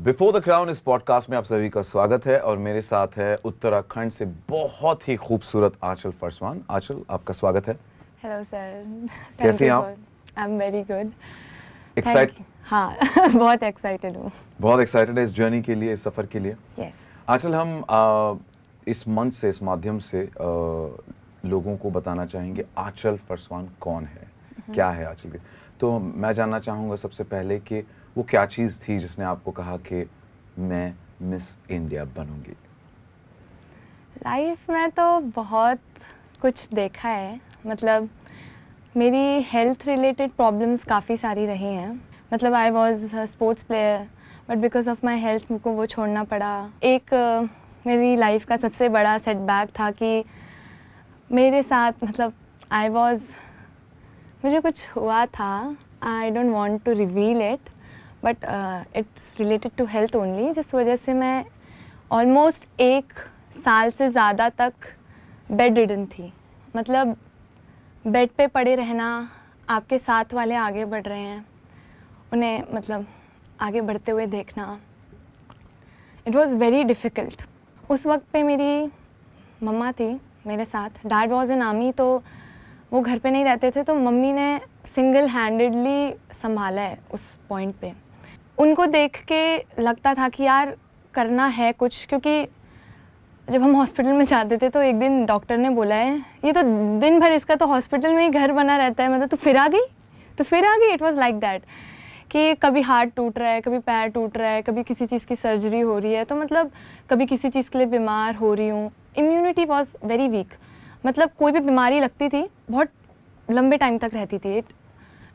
Before the crown इस podcast में आप सभी का स्वागत है और मेरे साथ है उत्तराखंड से बहुत ही खूबसूरत आंचल फरसवान। आंचल, आपका स्वागत है। हेलो सर, कैसे हैं आप? I am very good, excite thank you. हाँ बहुत एक्साइटेड हूँ। बहुत एक्साइटेड है इस जर्नी के लिए, इस सफ़र के लिए। यस। आंचल, हम इस मंच से, इस माध्यम से लोगों को बताना चाहेंगे आंचल फरसवान कौन है, क्या है आंचल के। तो मैं जानना चाहूँगा सबसे पहले कि वो क्या चीज़ थी जिसने आपको कहा कि मैं मिस इंडिया बनूंगी। लाइफ में तो बहुत कुछ देखा है। मतलब मेरी हेल्थ रिलेटेड प्रॉब्लम्स काफ़ी सारी रही हैं। मतलब I was sports player, but because of my health मुझको वो छोड़ना पड़ा। एक मेरी लाइफ का सबसे बड़ा सेटबैक था कि मेरे साथ मतलब आई वॉज मुझे कुछ हुआ था। I don't want to reveal it, but it's related to health only, जिस वजह से मैं ऑलमोस्ट 1 साल से ज़्यादा तक बेड रिडन थी। मतलब बेड पे पड़े रहना, आपके साथ वाले आगे बढ़ रहे हैं, उन्हें मतलब आगे बढ़ते हुए देखना, इट वॉज़ वेरी डिफ़िकल्ट। उस वक्त पे मेरी मम्मा थी मेरे साथ। डैड वॉज इन आर्मी, तो वो घर पे नहीं रहते थे, तो मम्मी ने सिंगल हैंडेडली संभाला है उस पॉइंट पे। उनको देख के लगता था कि यार करना है कुछ, क्योंकि जब हम हॉस्पिटल में जाते थे तो एक दिन डॉक्टर ने बोला है, ये तो दिन भर इसका तो हॉस्पिटल में ही घर बना रहता है, मतलब तो फिर आ गई, तो फिर आ गई। इट वाज लाइक दैट कि कभी हाथ टूट रहा है, कभी पैर टूट रहा है, कभी किसी चीज़ की सर्जरी हो रही है, तो मतलब कभी किसी चीज़ के लिए बीमार हो रही हूँ। Immunity was very weak. मतलब कोई भी बीमारी लगती थी बहुत लंबे टाइम तक रहती थी, it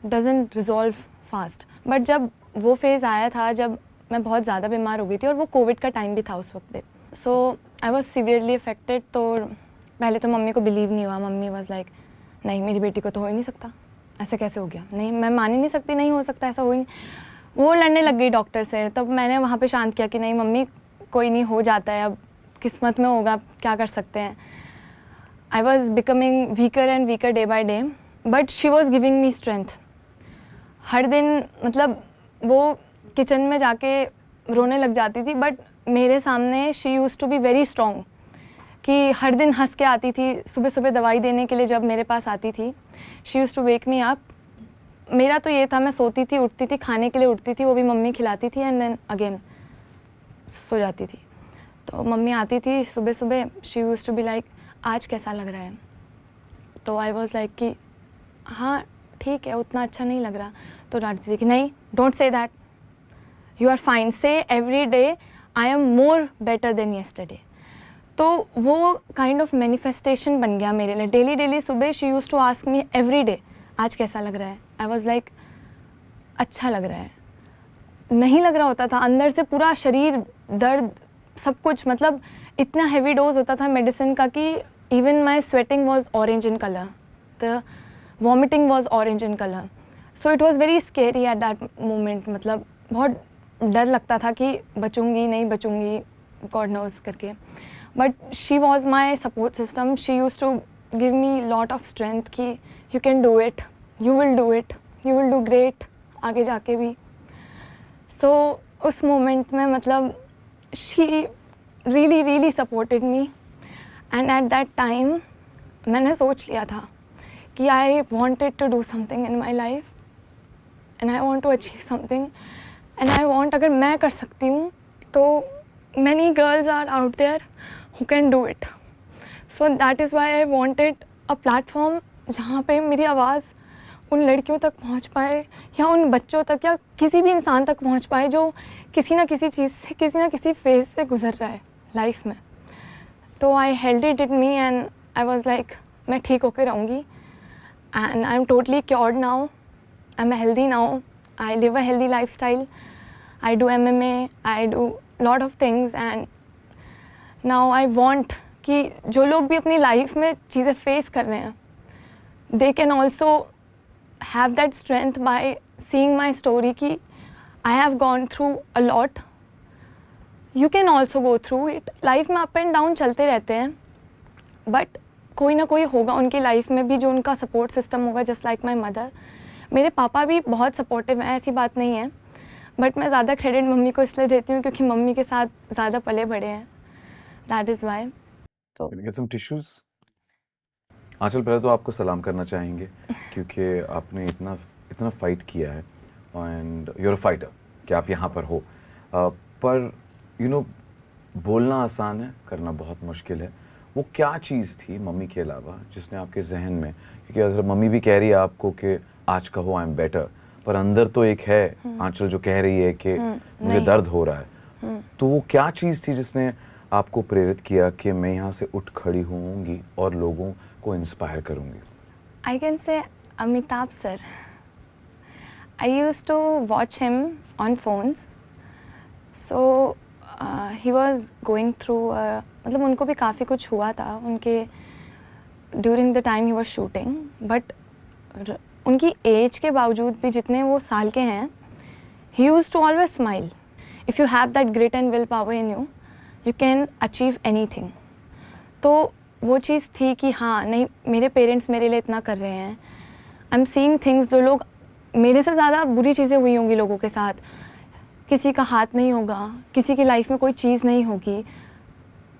doesn't resolve fast. But जब वो फेज़ आया था जब मैं बहुत ज़्यादा बीमार हो गई थी, और वो कोविड का टाइम भी था उस वक्त पे, सो आई वॉज सीवियरली अफेक्टेड। तो पहले तो मम्मी को बिलीव नहीं हुआ। मम्मी वॉज लाइक, नहीं मेरी बेटी को तो हो ही नहीं सकता, ऐसे कैसे हो गया, नहीं मैं मान ही नहीं सकती, नहीं हो सकता, ऐसा हो ही नहीं। वो लड़ने लग गई डॉक्टर से। तब मैंने वहाँ पे शांत किया कि नहीं मम्मी, कोई नहीं, हो जाता है, अब किस्मत में होगा, क्या कर सकते हैं। I was becoming weaker and weaker day by day, but she was giving me strength. हर दिन मतलब वो किचन में जाके रोने लग जाती थी, बट मेरे सामने she use to be very strong, कि हर दिन हंस के आती थी। सुबह सुबह दवाई देने के लिए जब मेरे पास आती थी, she use to wake me up. मेरा तो ये था, मैं सोती थी, उठती थी, खाने के लिए उठती थी, वो भी मम्मी खिलाती थी, एंड देन अगेन सो जाती थी। तो मम्मी आती थी सुबह सुबह, she use to be like, आज कैसा लग रहा है। तो आई वॉज लाइक कि हाँ ठीक है, उतना अच्छा नहीं लग रहा। तो डांटती थी कि नहीं, don't say that, you are fine, say every day I am more better than yesterday. तो वो काइंड ऑफ मैनिफेस्टेशन बन गया मेरे लिए। डेली डेली सुबह she use to ask me every day, आज कैसा लग रहा है। आई वॉज लाइक, अच्छा लग रहा है। नहीं लग रहा होता था, अंदर से पूरा शरीर दर्द, सब कुछ। मतलब इतना हैवी डोज होता था मेडिसिन का कि even my sweating was orange in colour, the vomiting was orange in colour. So it was very scary at that moment. मतलब बहुत डर लगता था कि बचूंगी नहीं बचूंगी, गॉड नोज करके। But she was my support system. She use to give me lot of strength कि you can do it, you will do it, you will do great आगे जाके भी। सो उस मोमेंट में मतलब she really really supported me. And at that time मैंने सोच लिया था कि I wanted to do something in my life, and I want to achieve something, and I want, अगर मैं कर सकती हूँ तो many girls are out there who can do it. So that is why I wanted a platform जहाँ पे मेरी आवाज़ उन लड़कियों तक पहुँच पाए, या उन बच्चों तक, या किसी भी इंसान तक पहुँच पाए जो किसी ना किसी चीज़ से, किसी ना किसी फेज़ से गुजर रहा है लाइफ में। तो I held it in me and I was like, मैं ठीक होकर रहूँगी, and I am totally cured now, I am healthy now, I live a healthy life style, I do MMA, I do lot of things, and now I want कि जो लोग भी अपनी life में चीज़ें फेस कर रहे हैं, they can also have that strength by seeing my story कि I have gone through a lot, you can also go through it. Life में अप एंड डाउन चलते रहते हैं, बट कोई ना कोई होगा उनकी लाइफ में भी जो उनका सपोर्ट सिस्टम होगा, जस्ट लाइक माई मदर। मेरे पापा भी बहुत सपोर्टिव हैं, ऐसी बात नहीं है, बट मैं ज़्यादा क्रेडिट मम्मी को इसलिए देती हूँ क्योंकि मम्मी के साथ ज़्यादा पले बड़े हैं, दैट इज़ वाई। तो Can you get some tissues? आंचल, पहले तो आपको सलाम करना चाहेंगे क्योंकि आपने इतना इतना फाइट किया है and you are a fighter कि आप यहाँ पर हो। पर बोलना आसान है, करना बहुत मुश्किल है। वो क्या चीज़ थी मम्मी के अलावा जिसने आपके जहन में, क्योंकि अगर मम्मी भी कह रही है आपको कि आज कहो आई एम बेटर, पर अंदर तो एक है आंचल जो कह रही है कि मुझे नहीं। दर्द हो रहा है। तो वो क्या चीज़ थी जिसने आपको प्रेरित किया कि मैं यहाँ से उठ खड़ी होऊंगी और लोगों को इंस्पायर करूंगी? I can say Amitabh sir. I use to watch him on phones, so he was going through, मतलब उनको भी काफ़ी कुछ हुआ था उनके during the time he was shooting, but उनकी एज के बावजूद भी जितने वो साल के हैं, he use to always smile. If you have that grit and will power in you, you can achieve anything. तो वो चीज़ थी कि हाँ नहीं, मेरे पेरेंट्स मेरे लिए इतना कर रहे हैं। आई एम सीइंग थिंग्स, जो लोग मेरे से ज़्यादा बुरी चीज़ें हुई होंगी लोगों के साथ, किसी का हाथ नहीं होगा, किसी की लाइफ में कोई चीज़ नहीं होगी,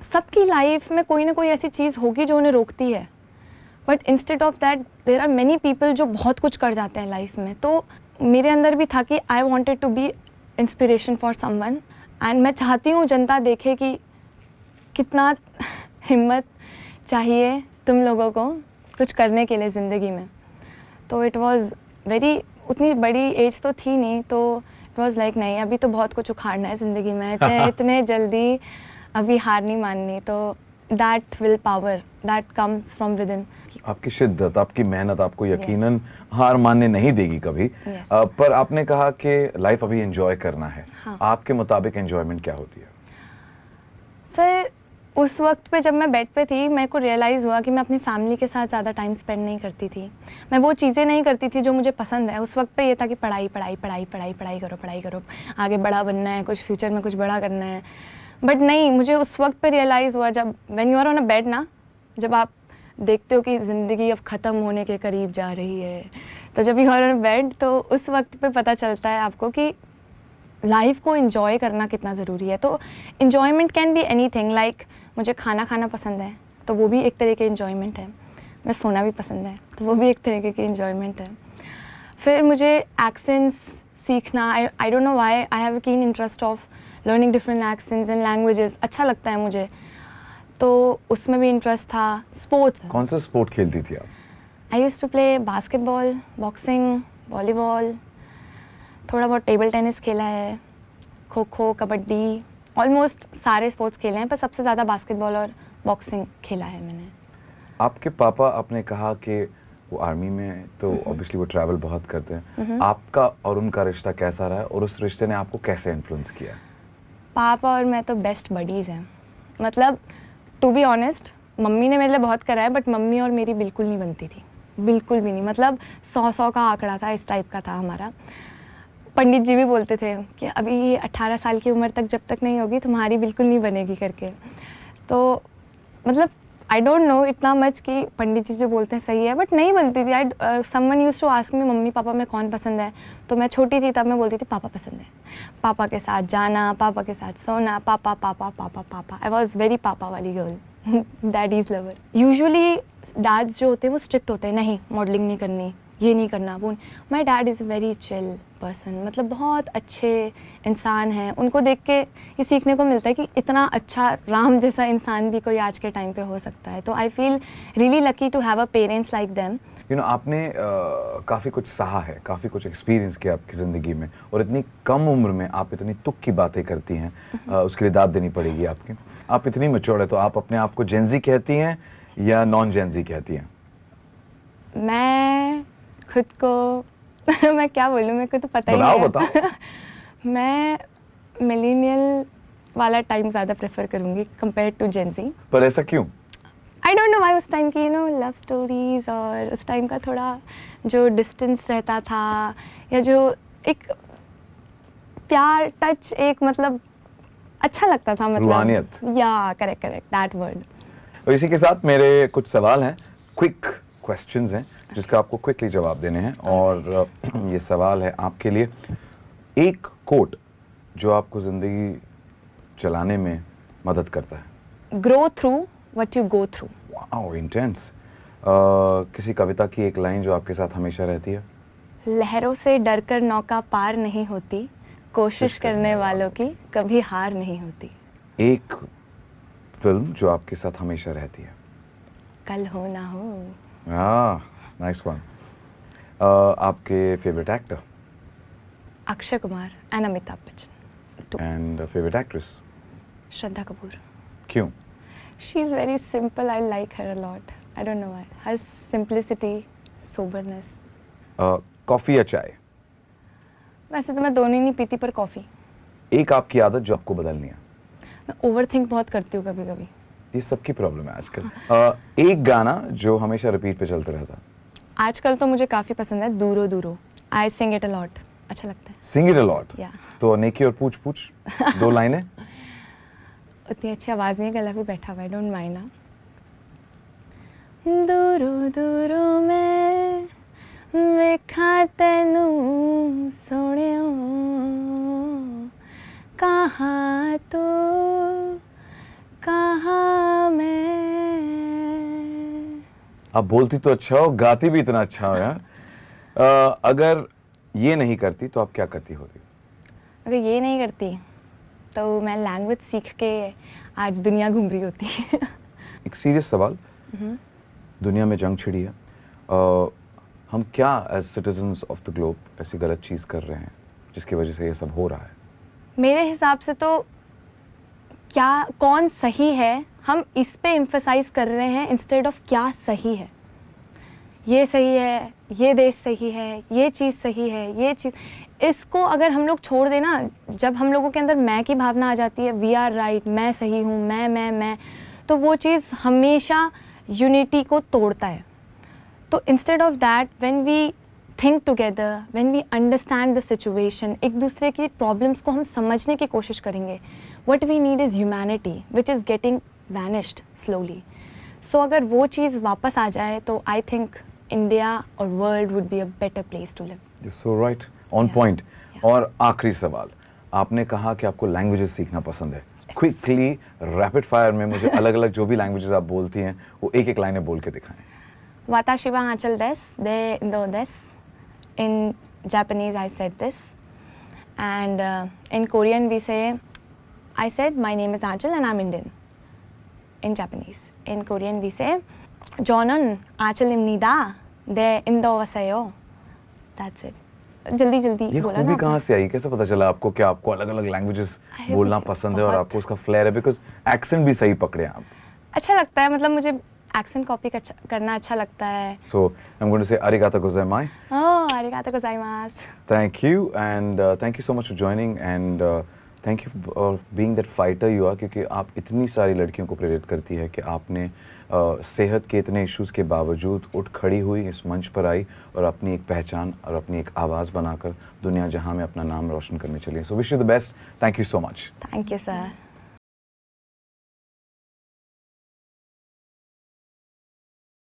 सबकी लाइफ में कोई ना कोई ऐसी चीज़ होगी जो उन्हें रोकती है। But instead of that there are many people जो बहुत कुछ कर जाते हैं लाइफ में। तो मेरे अंदर भी था कि I wanted to be inspiration for someone, एंड मैं चाहती हूँ जनता देखे कि कितना हिम्मत चाहिए तुम लोगों को कुछ करने के लिए ज़िंदगी में। तो इट वाज वेरी, उतनी बड़ी एज तो थी नहीं, तो इट वाज लाइक नहीं, अभी तो बहुत कुछ उखाड़ना है ज़िंदगी में, इतने जल्दी अभी हार नहीं माननी। तो that will power that comes from with in. आपकी शिद्दत, आपकी मेहनत आपको यकीनन हार मानने नहीं देगी कभी। Yes. पर आपने कहा कि लाइफ अभी एंजॉय करना है। हाँ। आपके मुताबिक एंजॉयमेंट क्या होती है? सर, उस वक्त पे जब मैं बेड पे थी, मेरे को रियलाइज़ हुआ कि मैं अपनी फैमिली के साथ ज़्यादा टाइम स्पेंड नहीं करती थी। मैं वो चीज़ें नहीं करती थी जो मुझे पसंद है। उस वक्त पे ये था कि पढ़ाई पढ़ाई पढ़ाई पढ़ाई पढ़ाई करो, आगे बड़ा बनना है, कुछ फ्यूचर में कुछ बड़ा करना है। बट नहीं, मुझे उस वक्त पे रियलाइज़ हुआ जब when you are on a bed ना, जब आप देखते हो कि ज़िंदगी अब ख़त्म होने के करीब जा रही है, तो जब you are on a bed, तो उस वक्त पे पता चलता है आपको कि लाइफ को एंजॉय करना कितना ज़रूरी है। तो enjoyment can be any thing, like मुझे खाना खाना पसंद है तो वो भी एक तरह की एंजॉयमेंट है। मैं सोना भी पसंद है तो वो भी एक तरीके की एंजॉयमेंट है। फिर मुझे एक्सेंट्स सीखना, I don't know why, I have a keen interest of learning different accents and languages, अच्छा लगता है मुझे, तो उसमें भी इंटरेस्ट था। स्पोर्ट्स, कौन सा स्पोर्ट खेलती थी आप? I used to play basketball, boxing, volleyball, थोड़ा बहुत टेबल टेनिस खेला है, खो खो, कबड्डी, ऑलमोस्ट सारे स्पोर्ट्स खेले हैं, पर सबसे ज़्यादा बास्केटबॉल और बॉक्सिंग खेला है मैंने। आपके पापा, आपने कहा कि वो आर्मी में हैं, तो ऑब्वियसली वो ट्रैवल बहुत करते हैं। आपका और उनका रिश्ता कैसा रहा है और उस रिश्ते ने आपको कैसे इन्फ्लुएंस किया? पापा और मैं तो बेस्ट बडीज़ हैं। मतलब टू बी ऑनेस्ट, मम्मी ने मेरे लिए बहुत करा है, बट मम्मी और मेरी बिल्कुल नहीं बनती थी, बिल्कुल भी नहीं। मतलब 100-100 का आंकड़ा था, इस टाइप का था हमारा। पंडित जी भी बोलते थे कि अभी ये 18 साल की उम्र तक जब तक नहीं होगी तुम्हारी बिल्कुल नहीं बनेगी करके। तो मतलब आई डोंट नो इतना मच कि पंडित जी जो बोलते हैं सही है, बट नहीं बनती थी। I someone used to ask me mummy papa में कौन पसंद है, तो मैं छोटी थी तब मैं बोलती थी पापा पसंद है। पापा के साथ जाना, पापा के साथ सोना, पापा पापा पापा पापा। आई वॉज वेरी पापा वाली girl, daddy's lover. Usually dads जो होते हैं वो स्ट्रिक्ट होते हैं, नहीं मॉडलिंग नहीं करनी, ये नहीं करना वो। My dad is a very chill person, मतलब बहुत अच्छे इंसान हैं। उनको देख के ये सीखने को मिलता है कि इतना अच्छा राम जैसा इंसान भी कोई आज के टाइम पे हो सकता है। तो I feel really lucky to have a parents like them. आपने काफ़ी कुछ सहा है, काफ़ी कुछ एक्सपीरियंस किया आपकी ज़िंदगी में, और इतनी कम उम्र में आप इतनी तुक की बातें करती हैं, उसके लिए दाद देनी पड़ेगी आपकी। आप इतनी मैच्योर है, तो आप अपने आप को जेनजी कहती हैं या नॉन जेनजी कहती हैं? मैं खुद को मैं क्या बोलूँ, मेरे को तो पता ही नहीं है। बताओ। मैं मिलेनियल वाला टाइम ज़्यादा प्रेफर करूँगी कंपेयर टू जेनजी। पर ऐसा क्यों? आई डोंट नो व्हाई, उस टाइम की लव स्टोरीज और उस टाइम का थोड़ा जो डिस्टेंस रहता था, या जो एक प्यार टच, एक मतलब अच्छा लगता था, मतलब रूहानियत। या करेक्ट दैट वर्ड। और इसी के साथ मेरे कुछ सवाल हैं, क्विक क्वेश्चंस हैं जिसका आपको क्विकली जवाब देने हैं, और ये सवाल है आपके लिए। एक कोट जो आपको ज़िंदगी चलाने में मदद करता है। Grow through what you go through. Wow, intense. किसी कविता की एक लाइन जो आपके साथ हमेशा रहती है। लहरों से डरकर नौका पार नहीं होती, कोशिश करने वालों की कभी हार नहीं होती। एक फिल्म जो आपके साथ हमेशा रहती है। कल हो ना हो। Nice one. आपके favourite actor Akshay Kumar and Amitabh Bachchan. And favourite actress? Shraddha Kapoor. क्यों? She is very simple. I like her a lot. I don't know why. Her simplicity, soberness. Coffee या चाय? वैसे तो मैं दोनों ही नहीं पीती, पर कॉफ़ी। एक आपकी आदत जो आपको बदलनी है। मैं ओवर थिंक बहुत करती हूँ कभी कभी। ये सबकी प्रॉब्लम है आजकल। एक गाना जो हमेशा रिपीट पे चलता रहता। आजकल तो मुझे काफ़ी पसंद है, दूरो दूरो। आई सिंग इट अ लॉट। अच्छा लगता है। Sing it a lot. Yeah. तो नेकी और पूछ पूछ 2 लाइनें। उतनी अच्छी आवाज़ नहीं, गला भी बैठा हुआ है, डोंट माइंड ना। दूरो दूरो मैं वेखा तेनू सोहणियो, कहाँ तू कहाँ मैं। आप बोलती तो अच्छा हो, गाती भी इतना अच्छा हो यार। अगर ये नहीं करती तो आप क्या करती होगी? अगर ये नहीं करती तो मैं लैंग्वेज सीख के आज दुनिया घूम रही होती। एक सीरियस सवाल। दुनिया में जंग छिड़ी है। हम क्या as citizens of the globe ऐसी गलत चीज़ कर रहे हैं जिसकी वजह से ये सब हो रहा है? मेरे हिसाब से तो क्या कौन सही है, हम इस पे एम्फसाइज कर रहे हैं इंस्टेड ऑफ क्या सही है। ये सही है, ये देश सही है, ये चीज़ सही है, ये चीज़, इसको अगर हम लोग छोड़ दें ना, जब हम लोगों के अंदर मैं की भावना आ जाती है, वी आर राइट, मैं सही हूँ, मैं, तो वो चीज़ हमेशा यूनिटी को तोड़ता है। तो instead of that, when we think together, when we understand the situation, एक दूसरे की प्रॉब्लम्स को हम समझने की कोशिश करेंगे। What we need is humanity which is getting vanished slowly. So अगर वो चीज़ वापस आ जाए तो आई थिंक इंडिया और world would be a better place to live. So right, on Yeah. Point. और आखिरी सवाल, आपने कहा कि आपको लैंग्वेजेस सीखना पसंद है। क्विकली रैपिड फायर में मुझे अलग अलग जो भी लैंग्वेजेस आप बोलती हैं वो एक एक लाइनें बोल के दिखाएं। Watashi wa Aanchal desu, de indo desu. In Japanese, I said this. And in Korean, we say, I said, my name is Aanchal and I'm Indian. In Japanese. In Korean, we say, Jonan Aanchalimnida, de indo wasayo. That's it. जल्दी जल्दी ये बोला खूबी ना कहाँ से आई? कैसे पता चला आपको कि आपको अलग अलग लैंग्वेजेस अरे बोलना मुझे पसंद है और बहुत- आपको उसका फ्लेयर है? बिकॉज एक्सेंट भी सही पकड़े आप। अच्छा लगता है, मतलब मुझे एक्सेंट कॉपी करना अच्छा लगता है। सो आई एम गोइंग टू से arigato gozaimasu. Oh, arigato gozaimasu. Thank you and thank you so much for joining and thank you for being that fighter you are, क्योंकि आप इतनी सारी लड़कियों को प्रेरित करती है कि आपने सेहत के इतने इश्यूज़ के बावजूद उठ खड़ी हुई, इस मंच पर आई और अपनी एक पहचान और अपनी एक आवाज़ बनाकर दुनिया जहां में अपना नाम रोशन करने चली। So wish you the best. Thank you so much. Thank you, sir.